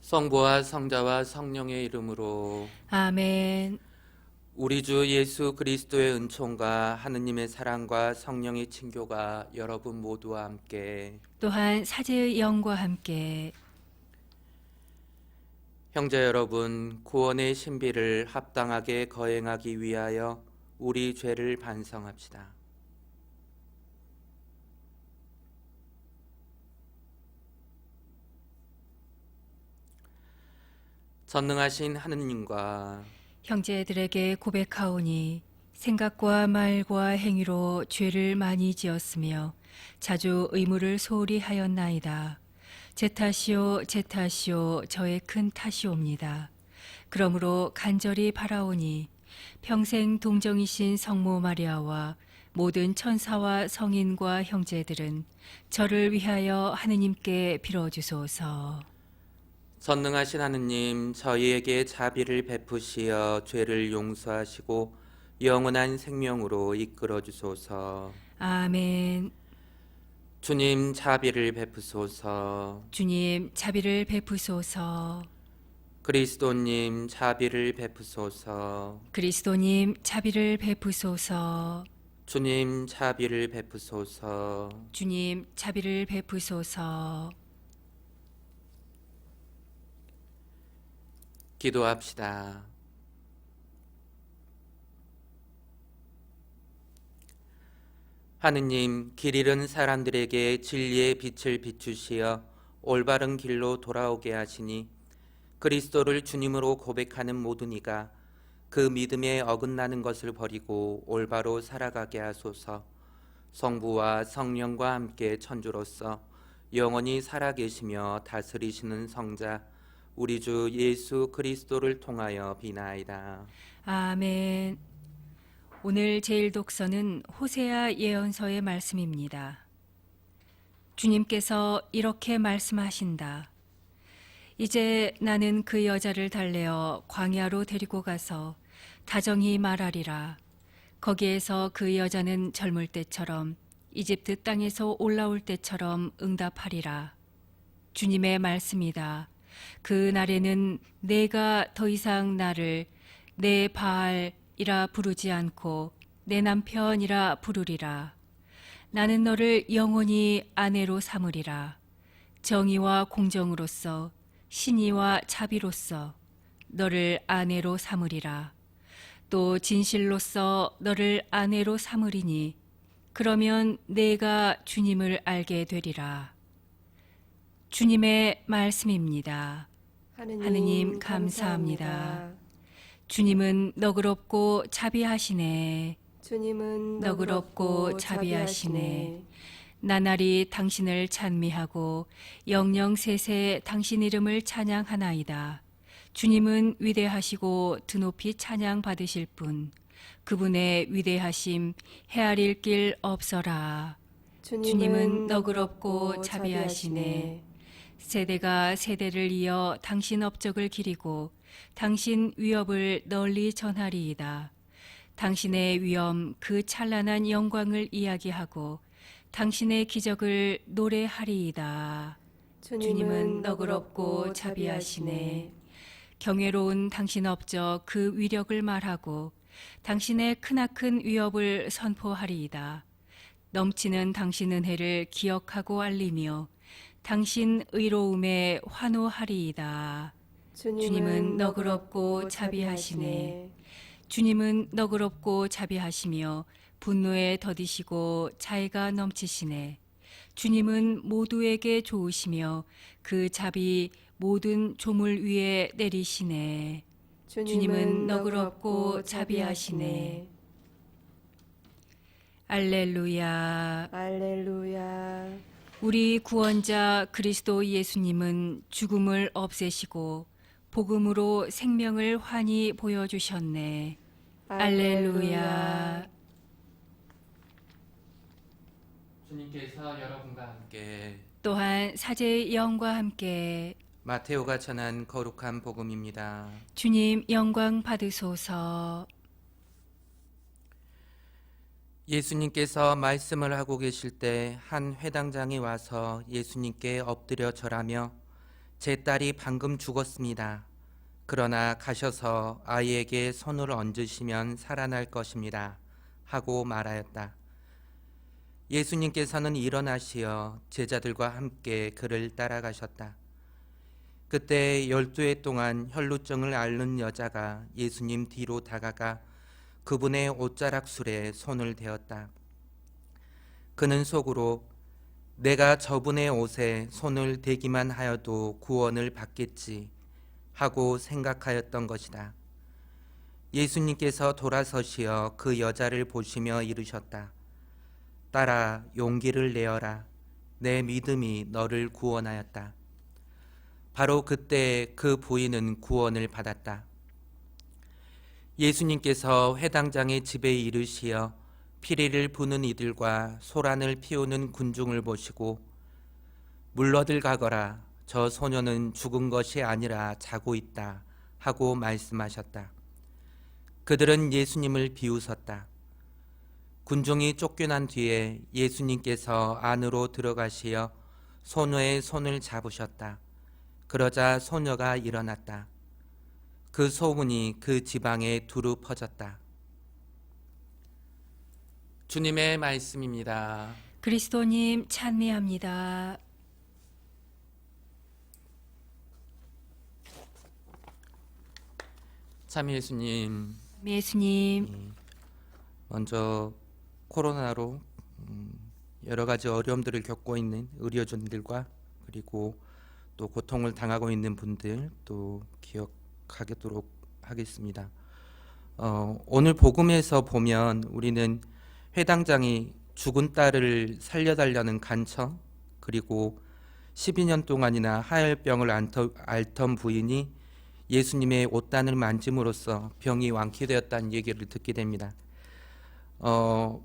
성부와 성자와 성령의 이름으로. 아멘. 우리 주 예수 그리스도의 은총과 하느님의 사랑과 성령의 친교가 여러분 모두와 함께. 또한 사제의 영과 함께. 형제 여러분, 구원의 신비를 합당하게 거행하기 위하여 우리 죄를 반성합시다. 전능하신 하느님과 형제들에게 고백하오니 생각과 말과 행위로 죄를 많이 지었으며 자주 의무를 소홀히 하였나이다. 제 탓이요 제 탓이요 저의 큰 탓이옵니다. 그러므로 간절히 바라오니 평생 동정이신 성모 마리아와 모든 천사와 성인과 형제들은 저를 위하여 하느님께 빌어주소서. 전능하신 하느님, 저희에게 자비를 베푸시어 죄를 용서하시고 영원한 생명으로 이끌어 주소서. 아멘. 주님, 자비를 베푸소서. 주님 자비를 베푸소서. 그리스도님, 자비를 베푸소서. 그리스도님 자비를 베푸소서. 주님, 자비를 베푸소서. 주님 자비를 베푸소서. 기도합시다. 하느님, 길 잃은 사람들에게 진리의 빛을 비추시어 올바른 길로 돌아오게 하시니 그리스도를 주님으로 고백하는 모든 이가 그 믿음에 어긋나는 것을 버리고 올바로 살아가게 하소서. 성부와 성령과 함께 천주로서 영원히 살아계시며 다스리시는 성자 우리 주 예수 그리스도를 통하여 비나이다. 아멘. 오늘 제일 독서는 호세아 예언서의 말씀입니다. 주님께서 이렇게 말씀하신다. 이제 나는 그 여자를 달래어 광야로 데리고 가서 다정히 말하리라. 거기에서 그 여자는 젊을 때처럼 이집트 땅에서 올라올 때처럼 응답하리라. 주님의 말씀이다. 그 날에는 내가 더 이상 나를 내 바알이라 부르지 않고 내 남편이라 부르리라. 나는 너를 영원히 아내로 삼으리라. 정의와 공정으로서 신의와 자비로서 너를 아내로 삼으리라. 또 진실로서 너를 아내로 삼으리니 그러면 내가 주님을 알게 되리라. 주님의 말씀입니다. 하느님 감사합니다. 주님은 너그럽고 자비하시네. 주님은 너그럽고 자비하시네. 나날이 당신을 찬미하고 영영세세 당신 이름을 찬양하나이다. 주님은 위대하시고 드높이 찬양 받으실 분. 그분의 위대하심 헤아릴 길 없어라. 주님은 너그럽고 자비하시네. 세대가 세대를 이어 당신 업적을 기리고 당신 위업을 널리 전하리이다. 당신의 위엄 그 찬란한 영광을 이야기하고 당신의 기적을 노래하리이다. 주님은 너그럽고 자비하시네. 경외로운 당신 업적 그 위력을 말하고 당신의 크나큰 위업을 선포하리이다. 넘치는 당신 은혜를 기억하고 알리며 당신 의로움에 환호하리이다. 주님은 너그럽고 자비하시네. 주님은 너그럽고 자비하시며 분노에 더디시고 자애가 넘치시네. 주님은 모두에게 좋으시며 그 자비 모든 조물 위에 내리시네. 주님은 너그럽고 자비하시네. 알렐루야. 알렐루야. 우리 구원자 그리스도 예수님은 죽음을 없애시고 복음으로 생명을 환히 보여주셨네. 알렐루야. 주님께서 여러분과 함께. 또한 사제의 영과 함께. 마테오가 전한 거룩한 복음입니다. 주님 영광 받으소서. 예수님께서 말씀을 하고 계실 때 한 회당장이 와서 예수님께 엎드려 절하며 제 딸이 방금 죽었습니다. 그러나 가셔서 아이에게 손을 얹으시면 살아날 것입니다. 하고 말하였다. 예수님께서는 일어나시어 제자들과 함께 그를 따라가셨다. 그때 12해 동안 혈루증을 앓는 여자가 예수님 뒤로 다가가 그분의 옷자락술에 손을 대었다. 그는 속으로 내가 저분의 옷에 손을 대기만 하여도 구원을 받겠지 하고 생각하였던 것이다. 예수님께서 돌아서시어 그 여자를 보시며 이르셨다. 딸아, 용기를 내어라. 내 믿음이 너를 구원하였다. 바로 그때 그 부인은 구원을 받았다. 예수님께서 회당장의 집에 이르시어 피리를 부는 이들과 소란을 피우는 군중을 보시고 물러들 가거라. 저 소녀는 죽은 것이 아니라 자고 있다 하고 말씀하셨다. 그들은 예수님을 비웃었다. 군중이 쫓겨난 뒤에 예수님께서 안으로 들어가시어 소녀의 손을 잡으셨다. 그러자 소녀가 일어났다. 그 소문이 그 지방에 두루 퍼졌다. 주님의 말씀입니다. 그리스도님 찬미합니다. 참 예수님, 예수님, 먼저 코로나로 여러 가지 어려움들을 겪고 있는 의료진들과 그리고 또 고통을 당하고 있는 분들 또 기억하도록 하겠습니다. 오늘 복음에서 보면 우리는 회당장이 죽은 딸을 살려달라는 간청, 그리고 12년 동안이나 하혈병을 앓던 부인이 예수님의 옷단을 만짐으로써 병이 완쾌되었다는 얘기를 듣게 됩니다.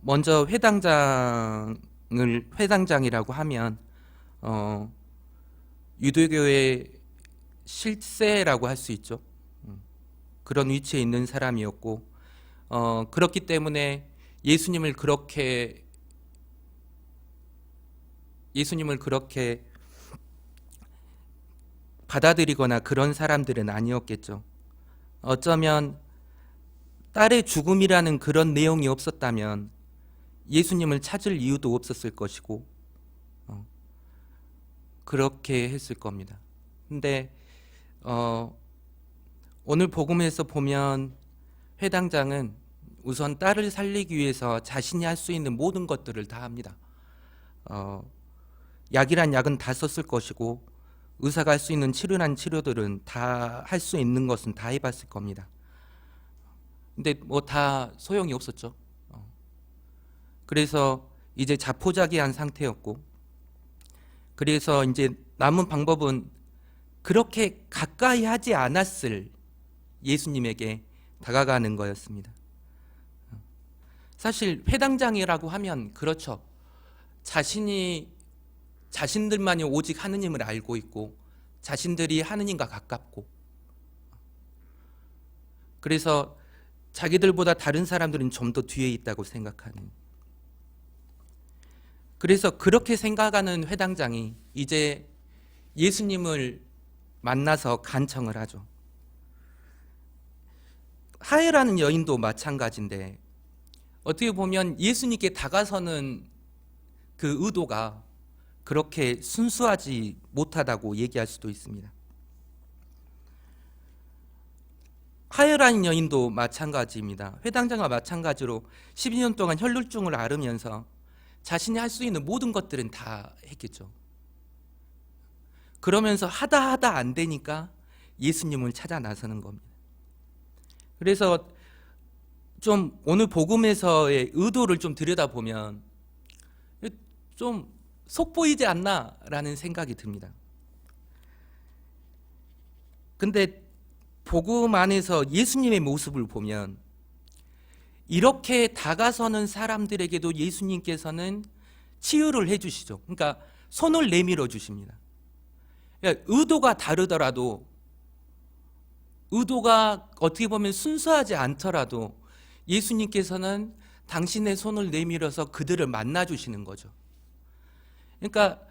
먼저 회당장이라고 하면 유대교의 실세라고 할 수 있죠. 그런 위치에 있는 사람이었고, 그렇기 때문에 예수님을 그렇게 받아들이거나 그런 사람들은 아니었겠죠. 어쩌면 딸의 죽음이라는 그런 내용이 없었다면 예수님을 찾을 이유도 없었을 것이고 그렇게 했을 겁니다. 근데 오늘 복음에서 보면 회당장은 우선 딸을 살리기 위해서 자신이 할 수 있는 모든 것들을 다 합니다. 약이란 약은 다 썼을 것이고 의사가 할 수 있는 치료란 치료들은 다 할 수 있는 것은 다 해봤을 겁니다. 근데 뭐 다 소용이 없었죠. 그래서 이제 자포자기한 상태였고, 그래서 이제 남은 방법은 그렇게 가까이 하지 않았을 예수님에게 다가가는 거였습니다. 사실 회당장이라고 하면 그렇죠. 자신들만이 오직 하느님을 알고 있고 자신들이 하느님과 가깝고, 그래서 자기들보다 다른 사람들은 좀 더 뒤에 있다고 생각하는, 그래서 그렇게 생각하는 회당장이 이제 예수님을 만나서 간청을 하죠. 하혜라는 여인도 마찬가지인데 어떻게 보면 예수님께 다가서는 그 의도가 그렇게 순수하지 못하다고 얘기할 수도 있습니다. 하혈한 여인도 마찬가지입니다. 회당장과 마찬가지로 12년 동안 혈루증을 앓으면서 자신이 할 수 있는 모든 것들은 다 했겠죠. 그러면서 하다 안 되니까 예수님을 찾아 나서는 겁니다. 그래서 좀 오늘 복음에서의 의도를 좀 들여다보면 좀 속보이지 않나라는 생각이 듭니다. 근데 복음 안에서 예수님의 모습을 보면 이렇게 다가서는 사람들에게도 예수님께서는 치유를 해주시죠. 그러니까 손을 내밀어 주십니다. 그러니까 의도가 다르더라도, 의도가 어떻게 보면 순수하지 않더라도 예수님께서는 당신의 손을 내밀어서 그들을 만나 주시는 거죠. 그러니까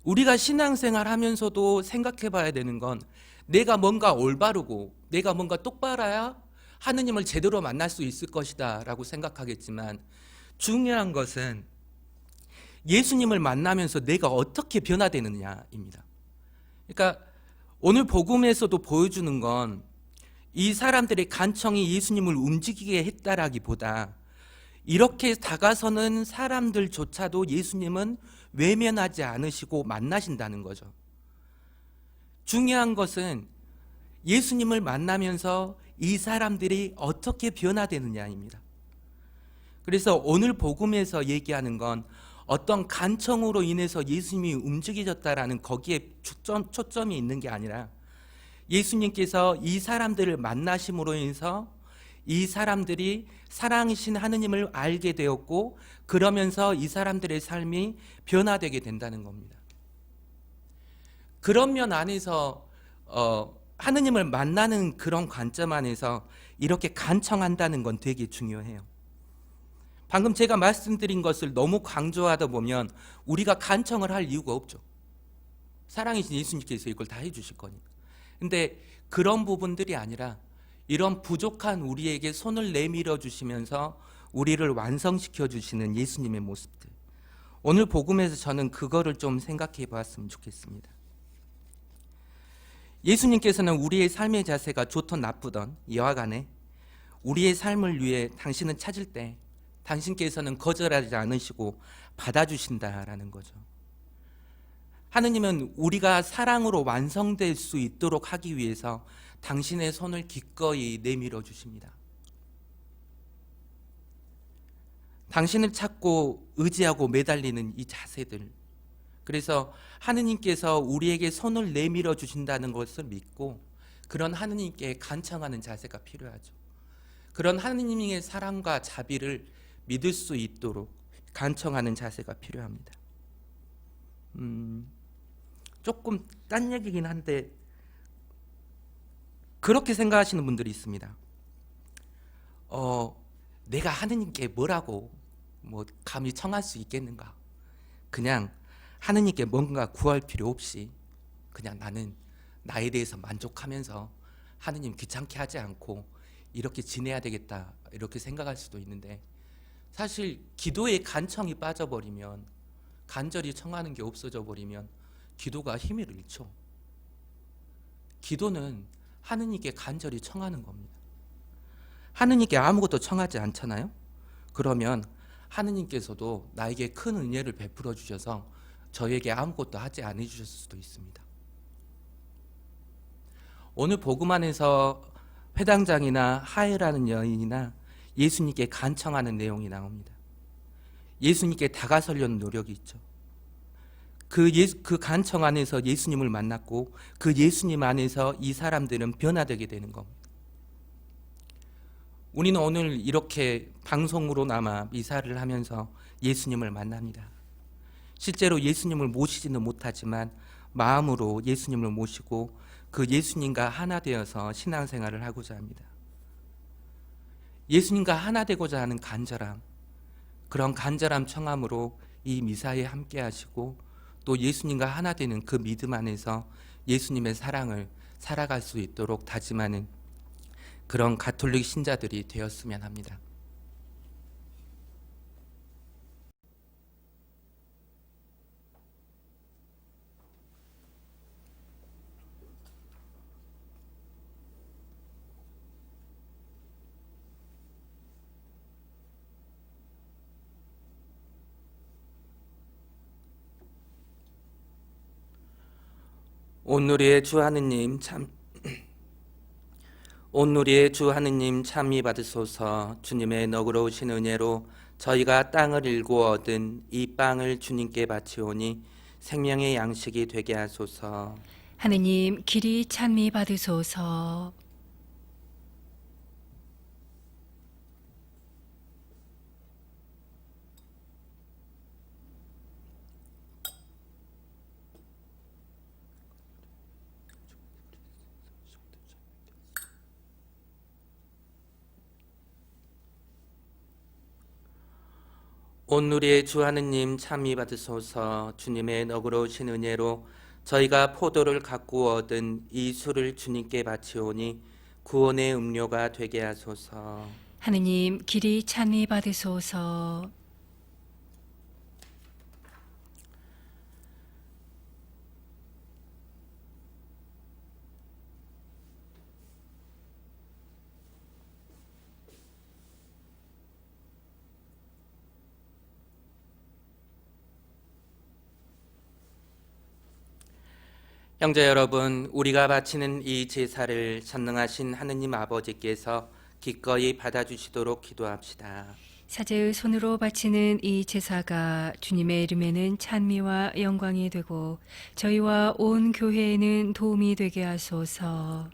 우리가 신앙생활 하면서도 생각해 봐야 되는 건 내가 뭔가 올바르고 내가 뭔가 똑바라야 하느님을 제대로 만날 수 있을 것이다 라고 생각하겠지만, 중요한 것은 예수님을 만나면서 내가 어떻게 변화되느냐입니다. 그러니까 오늘 복음에서도 보여주는 건 이 사람들의 간청이 예수님을 움직이게 했다라기보다 이렇게 다가서는 사람들조차도 예수님은 외면하지 않으시고 만나신다는 거죠. 중요한 것은 예수님을 만나면서 이 사람들이 어떻게 변화되느냐입니다. 그래서 오늘 복음에서 얘기하는 건 어떤 간청으로 인해서 예수님이 움직여졌다라는 거기에 초점이 있는 게 아니라, 예수님께서 이 사람들을 만나심으로 인해서 이 사람들이 사랑이신 하느님을 알게 되었고, 그러면서 이 사람들의 삶이 변화되게 된다는 겁니다. 그런 면 안에서 하느님을 만나는 그런 관점 안에서 이렇게 간청한다는 건 되게 중요해요. 방금 제가 말씀드린 것을 너무 강조하다 보면 우리가 간청을 할 이유가 없죠. 사랑이신 예수님께서 이걸 다 해주실 거니까. 근데 그런 부분들이 아니라 이런 부족한 우리에게 손을 내밀어 주시면서 우리를 완성시켜 주시는 예수님의 모습들, 오늘 복음에서 저는 그거를 좀 생각해 봤으면 좋겠습니다. 예수님께서는 우리의 삶의 자세가 좋든 나쁘든 여하간에 우리의 삶을 위해 당신은 찾을 때 당신께서는 거절하지 않으시고 받아주신다라는 거죠. 하느님은 우리가 사랑으로 완성될 수 있도록 하기 위해서 당신의 손을 기꺼이 내밀어 주십니다. 당신을 찾고 의지하고 매달리는 이 자세들, 그래서 하느님께서 우리에게 손을 내밀어 주신다는 것을 믿고 그런 하느님께 간청하는 자세가 필요하죠. 그런 하느님의 사랑과 자비를 믿을 수 있도록 간청하는 자세가 필요합니다. 조금 딴 얘기긴 한데 그렇게 생각하시는 분들이 있습니다. 내가 하느님께 뭐라고 감히 청할 수 있겠는가? 그냥 하느님께 뭔가 구할 필요 없이 그냥 나는 나에 대해서 만족하면서 하느님 귀찮게 하지 않고 이렇게 지내야 되겠다, 이렇게 생각할 수도 있는데, 사실 기도에 간청이 빠져버리면, 간절히 청하는 게 없어져 버리면 기도가 힘을 잃죠. 기도는 하느님께 간절히 청하는 겁니다. 하느님께 아무것도 청하지 않잖아요. 그러면 하느님께서도 나에게 큰 은혜를 베풀어 주셔서 저에게 아무것도 하지 않아 주셨을 수도 있습니다. 오늘 복음 안에서 회당장이나 하엘라는 여인이나 예수님께 간청하는 내용이 나옵니다. 예수님께 다가서려는 노력이 있죠. 그 간청 안에서 예수님을 만났고 그 예수님 안에서 이 사람들은 변화되게 되는 겁니다. 우리는 오늘 이렇게 방송으로나마 미사를 하면서 예수님을 만납니다. 실제로 예수님을 모시지는 못하지만 마음으로 예수님을 모시고 그 예수님과 하나 되어서 신앙생활을 하고자 합니다. 예수님과 하나 되고자 하는 간절함, 그런 간절함 청함으로 이 미사에 함께 하시고 또 예수님과 하나 되는 그 믿음 안에서 예수님의 사랑을 살아갈 수 있도록 다짐하는 그런 가톨릭 신자들이 되었으면 합니다. 온누리의 주 하느님 참미 받으소서. 주님의 너그러우신 은혜로 저희가 땅을 일구 얻은 이 빵을 주님께 바치오니 생명의 양식이 되게 하소서. 하느님 길이 찬미 받으소서. 온누리의 주 하느님 참미 받으소서. 주님의 너그러우신 은혜로 저희가 포도를 가꾸어 얻은 이 술을 주님께 바치오니 구원의 음료가 되게 하소서. 하느님 길이 찬미 받으소서. 형제 여러분, 우리가 바치는 이 제사를 전능하신 하느님 아버지께서 기꺼이 받아주시도록 기도합시다. 사제의 손으로 바치는 이 제사가 주님의 이름에는 찬미와 영광이 되고 저희와 온 교회에는 도움이 되게 하소서.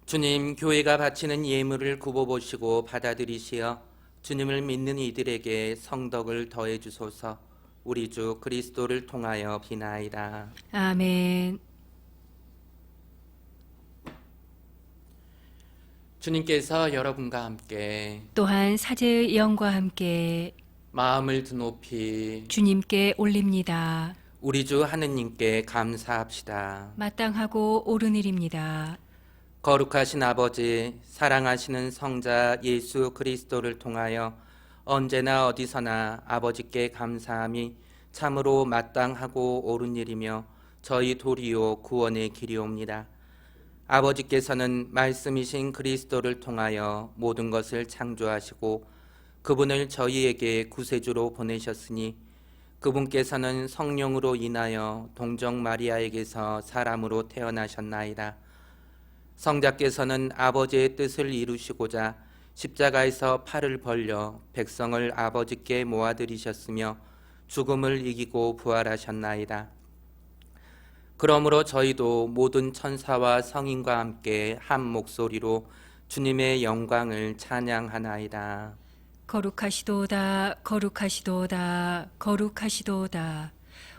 주님, 교회가 바치는 예물을 굽어보시고 받아들이시어 주님을 믿는 이들에게 성덕을 더해 주소서. 우리 주 그리스도를 통하여 비나이다. 아멘. 주님께서 여러분과 함께 또한 사제의 영과 함께 마음을 드높이 주님께 올립니다. 우리 주 하느님께 감사합시다. 마땅하고 옳은 일입니다. 거룩하신 아버지, 사랑하시는 성자 예수 그리스도를 통하여 언제나 어디서나 아버지께 감사함이 참으로 마땅하고 옳은 일이며 저희 도리요 구원의 길이옵니다. 아버지께서는 말씀이신 그리스도를 통하여 모든 것을 창조하시고 그분을 저희에게 구세주로 보내셨으니 그분께서는 성령으로 인하여 동정 마리아에게서 사람으로 태어나셨나이다. 성자께서는 아버지의 뜻을 이루시고자 십자가에서 팔을 벌려 백성을 아버지께 모아들이셨으며 죽음을 이기고 부활하셨나이다. 그러므로 저희도 모든 천사와 성인과 함께 한 목소리로 주님의 영광을 찬양하나이다. 거룩하시도다 거룩하시도다 거룩하시도다.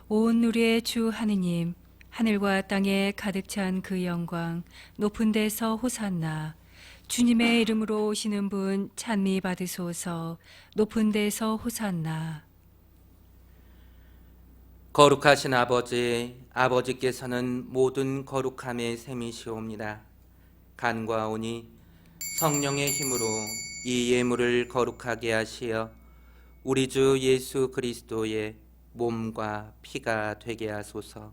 온 누리의 주 하느님, 하늘과 땅에 가득 찬 그 영광, 높은 데서 호산나. 주님의 이름으로 오시는 분 찬미 받으소서. 높은 데서 호산나. 거룩하신 아버지, 아버지께서는 모든 거룩함의 셈이시옵니다. 간과오니 성령의 힘으로 이 예물을 거룩하게 하시어 우리 주 예수 그리스도의 몸과 피가 되게 하소서.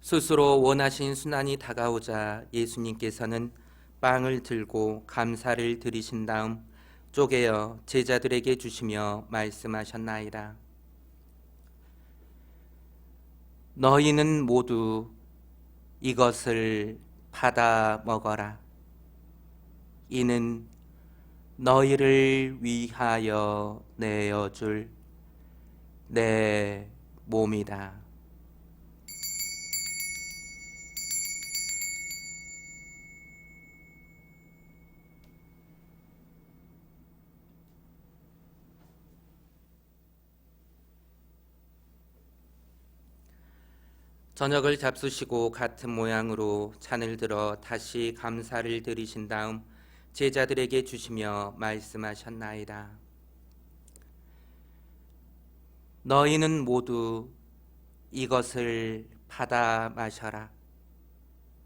스스로 원하신 순환이 다가오자 예수님께서는 빵을 들고 감사를 드리신 다음 쪼개어 제자들에게 주시며 말씀하셨나이다. 너희는 모두 이것을 받아 먹어라. 이는 너희를 위하여 내어줄 내 몸이다. 저녁을 잡수시고 같은 모양으로 잔을 들어 다시 감사를 드리신 다음 제자들에게 주시며 말씀하셨나이다. 너희는 모두 이것을 받아 마셔라.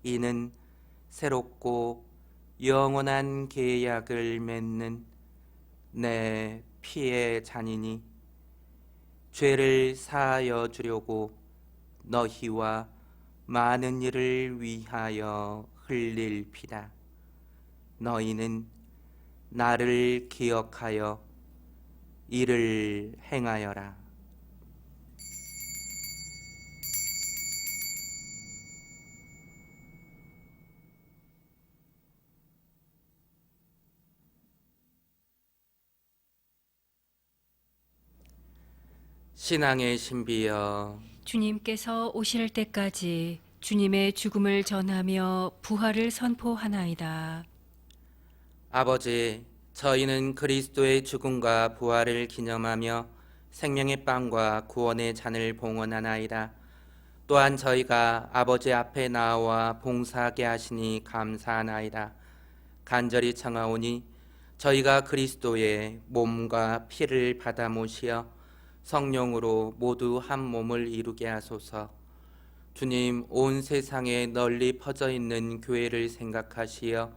이는 새롭고 영원한 계약을 맺는 내 피의 잔이니 죄를 사하여 주려고 너희와 많은 이를 위하여 흘릴 피다. 너희는 나를 기억하여 이를 행하여라. 신앙의 신비여, 주님께서 오실 때까지 주님의 죽음을 전하며 부활을 선포하나이다. 아버지, 저희는 그리스도의 죽음과 부활을 기념하며 생명의 빵과 구원의 잔을 봉헌하나이다. 또한 저희가 아버지 앞에 나와 봉사하게 하시니 감사하나이다. 간절히 청하오니 저희가 그리스도의 몸과 피를 받아 모시어 성령으로 모두 한 몸을 이루게 하소서. 주님, 온 세상에 널리 퍼져 있는 교회를 생각하시어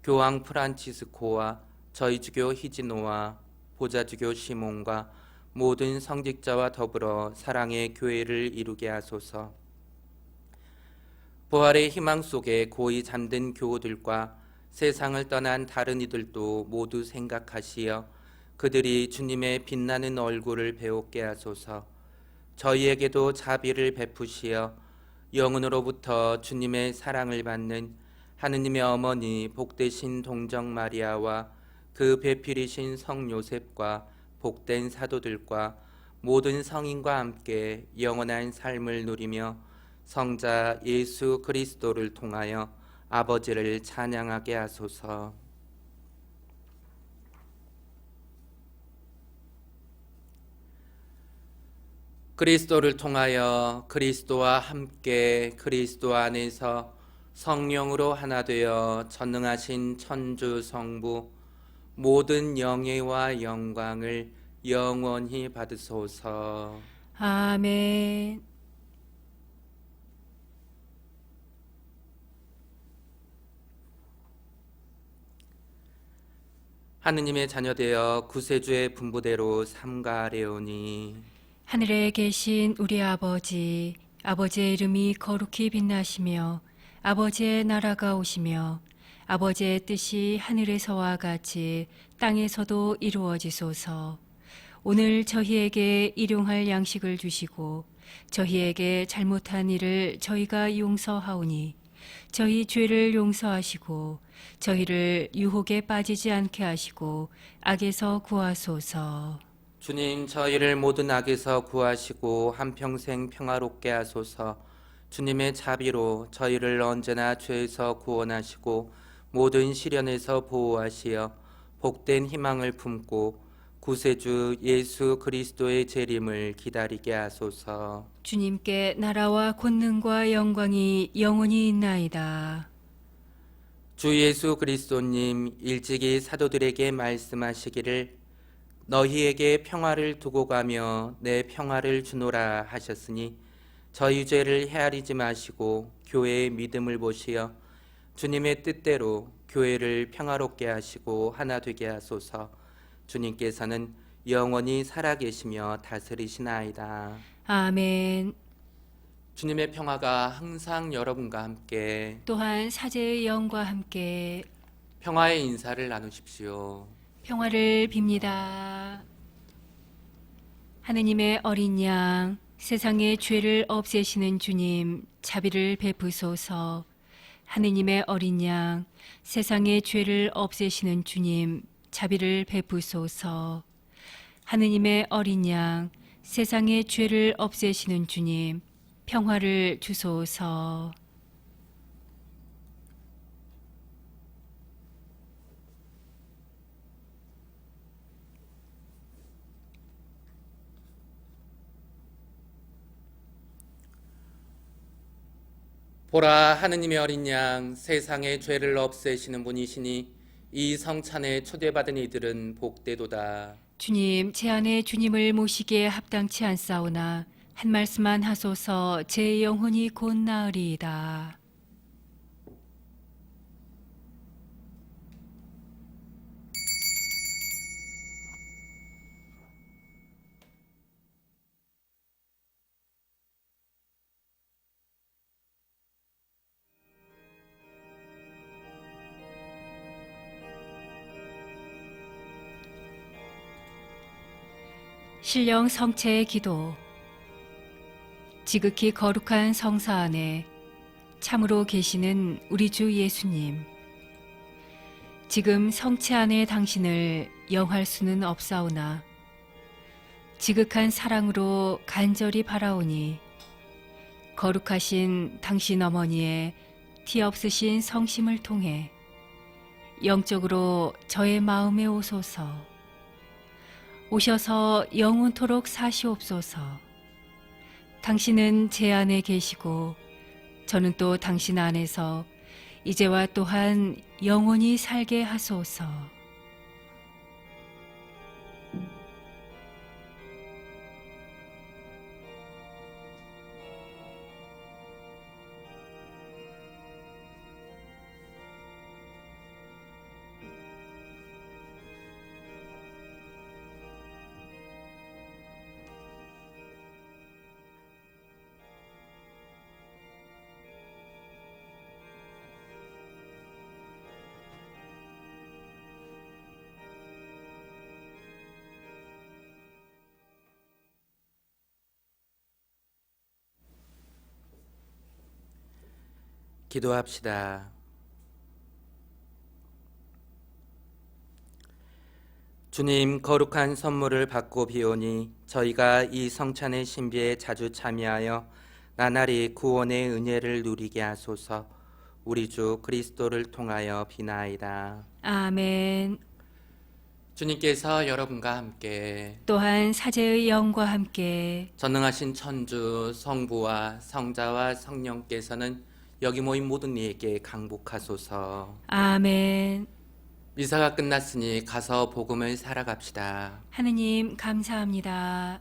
교황 프란치스코와 저희 주교 히지노와 보좌주교 시몬과 모든 성직자와 더불어 사랑의 교회를 이루게 하소서. 부활의 희망 속에 고이 잠든 교우들과 세상을 떠난 다른 이들도 모두 생각하시어 그들이 주님의 빛나는 얼굴을 배우게 하소서. 저희에게도 자비를 베푸시어 영혼으로부터 주님의 사랑을 받는 하느님의 어머니 복되신 동정 마리아와 그 배필이신 성 요셉과 복된 사도들과 모든 성인과 함께 영원한 삶을 누리며 성자 예수 그리스도를 통하여 아버지를 찬양하게 하소서. 그리스도를 통하여 그리스도와 함께 그리스도 안에서 성령으로 하나 되어 전능하신 천주 성부 모든 영예와 영광을 영원히 받으소서. 아멘. 하느님의 자녀되어 구세주의 분부대로 삼가하려니 하늘에 계신 우리 아버지, 아버지의 이름이 거룩히 빛나시며 아버지의 나라가 오시며 아버지의 뜻이 하늘에서와 같이 땅에서도 이루어지소서. 오늘 저희에게 일용할 양식을 주시고 저희에게 잘못한 일을 저희가 용서하오니 저희 죄를 용서하시고 저희를 유혹에 빠지지 않게 하시고 악에서 구하소서. 주님, 저희를 모든 악에서 구하시고 한평생 평화롭게 하소서. 주님의 자비로 저희를 언제나 죄에서 구원하시고 모든 시련에서 보호하시어 복된 희망을 품고 구세주 예수 그리스도의 재림을 기다리게 하소서. 주님께 나라와 권능과 영광이 영원히 있나이다. 주 예수 그리스도님, 일찍이 사도들에게 말씀하시기를 너희에게 평화를 두고 가며 내 평화를 주노라 하셨으니 저희 죄를 헤아리지 마시고 교회의 믿음을 보시어 주님의 뜻대로 교회를 평화롭게 하시고 하나 되게 하소서. 주님께서는 영원히 살아계시며 다스리시나이다. 아멘. 주님의 평화가 항상 여러분과 함께 또한 사제의 영과 함께 평화의 인사를 나누십시오. 평화를 빕니다. 하느님의 어린 양, 세상의 죄를 없애시는 주님, 자비를 베푸소서. 하느님의 어린 양, 세상의 죄를 없애시는 주님, 자비를 베푸소서. 하느님의 어린 양, 세상의 죄를 없애시는 주님, 평화를 주소서. 보라, 하느님의 어린 양, 세상의 죄를 없애시는 분이시니 이 성찬에 초대받은 이들은 복되도다. 주님, 제 안에 주님을 모시기에 합당치 않사오나 한 말씀만 하소서. 제 영혼이 곧 나으리이다. 신령 성체의 기도. 지극히 거룩한 성사 안에 참으로 계시는 우리 주 예수님, 지금 성체 안에 당신을 영할 수는 없사오나 지극한 사랑으로 간절히 바라오니 거룩하신 당신 어머니의 티 없으신 성심을 통해 영적으로 저의 마음에 오소서. 오셔서 영원토록 사시옵소서. 당신은 제 안에 계시고 저는 또 당신 안에서 이제와 또한 영원히 살게 하소서. 기도합시다. 주님, 거룩한 선물을 받고 비오니 저희가 이 성찬의 신비에 자주 참여하여 나날이 구원의 은혜를 누리게 하소서. 우리 주 그리스도를 통하여 비나이다. 아멘. 주님께서 여러분과 함께 또한 사제의 영과 함께 전능하신 천주 성부와 성자와 성령께서는 여기 모인 모든 이에게 강복하소서. 아멘. 미사가 끝났으니 가서 복음을 살아갑시다. 하느님 감사합니다.